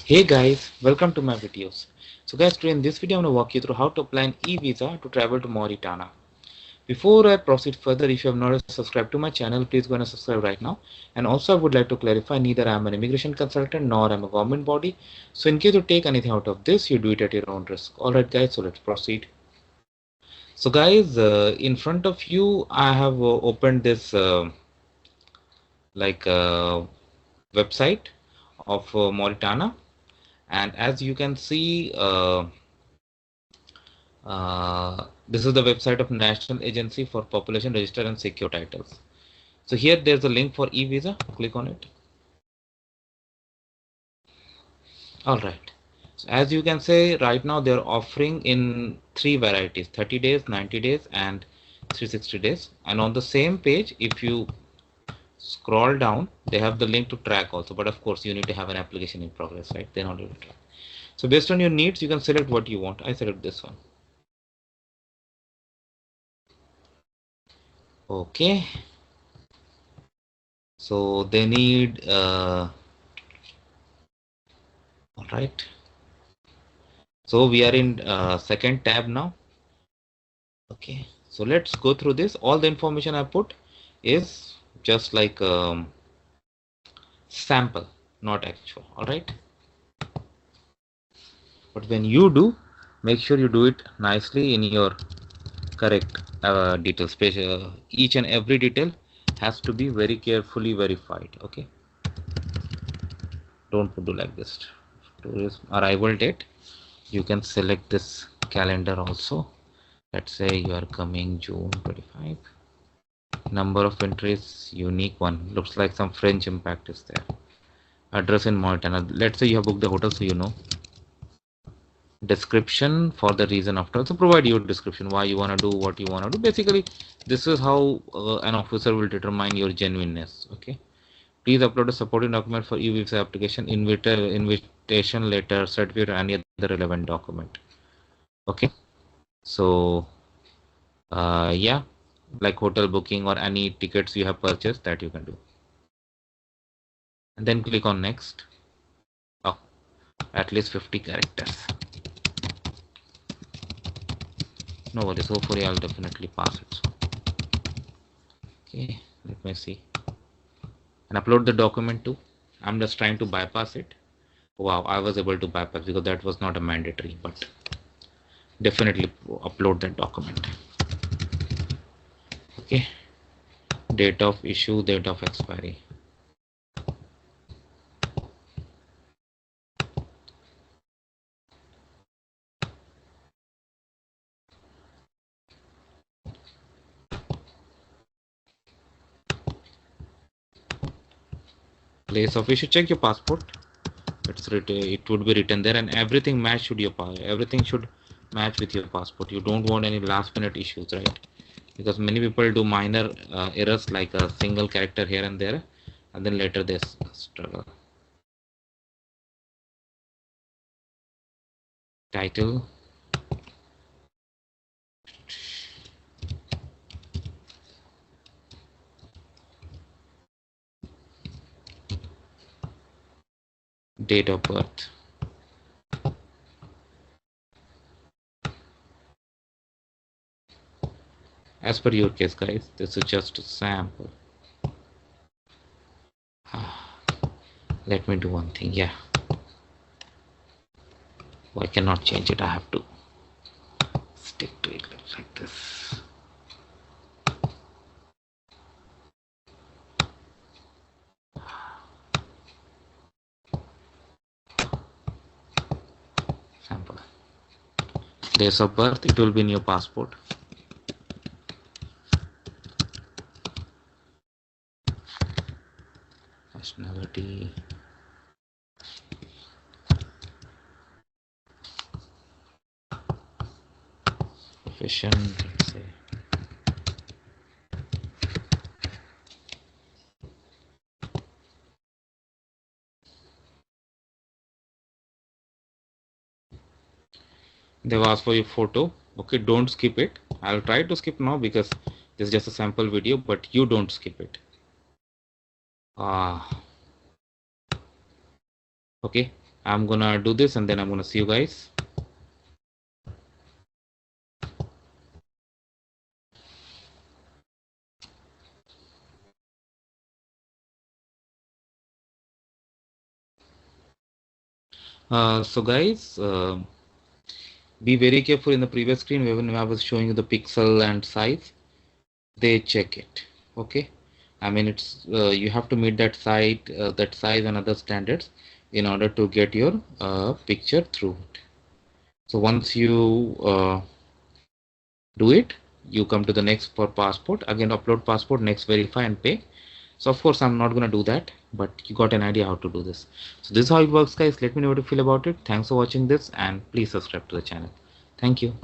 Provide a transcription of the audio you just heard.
Hey guys, welcome to my videos. So guys, today in this video I'm going to walk you through how to apply an e-visa to travel to Mauritania. Before I proceed further, if you have not subscribed to my channel, please go and subscribe right now. And also I would like to clarify, neither I am an immigration consultant nor I am a government body. So in case you take anything out of this, you do it at your own risk. Alright guys, so let's proceed. So guys, in front of you I have opened this like website of Mauritania, and as you can see, this is the website of National Agency for Population Register and Secure Titles. So here there's a link for e-visa. Click on it. All right. So as you can say, right now they're offering in three varieties: 30 days, 90 days, and 360 days. And on the same page, if you scroll down, they have the link to track also. But of course, you need to have an application in progress, right? They're not able to track. So based on your needs, you can select what you want. I select this one. Okay. So they need all right. So we are in second tab now. Okay, so let's go through this. All the information I put is just like sample, not actual. All right, but when you do, make sure you do it nicely in your correct details. Each and every detail has to be very carefully verified. Okay, don't do like this. Tourist arrival date, you can select this calendar also. Let's say you are coming June 25. Number of entries, unique one. Looks like some French impact is there. Address in Mauritania. Let's say you have booked the hotel, so you know. Description for the reason after. So provide your description, why you want to do what you want to do. Basically, this is how an officer will determine your genuineness. Okay. Please upload a supporting document for e-visa application, invitation letter, certificate, or any other relevant document. Okay. So, yeah, like hotel booking or any tickets you have purchased, that you can do. And then click on next. Oh, at least 50 characters. No worries, hopefully I'll definitely pass it. Okay, let me see. And upload the document too. I'm just trying to bypass it. Wow, I was able to bypass because that was not a mandatory, but definitely upload that document. Okay, date of issue, date of expiry. Place of issue, check your passport. It would be written there, and everything match should everything should match with your passport. You don't want any last minute issues, right? Because many people do minor errors like a single character here and there, and then later they struggle. Title, date of birth. As per your case, guys, this is just a sample. Let me do one thing. Yeah, oh, I cannot change it. I have to stick to it like this. Sample. Days of birth, it will be in your passport. Nationality. Profession, let's say. They've asked for your photo. Okay, don't skip it. I'll try to skip now because this is just a sample video, but you don't skip it. Okay, I'm gonna do this and then I'm gonna see you guys. So guys, be very careful. In the previous screen when I was showing you the pixel and size, they check it. Okay, I mean it's you have to meet that that size and other standards in order to get your picture through it. So once you do it, you come to the next for passport. Again, upload passport, next verify and pay. So of course I'm not gonna do that, but you got an idea how to do this. So this is how it works, guys. Let me know what you feel about it. Thanks for watching this and please subscribe to the channel. Thank you.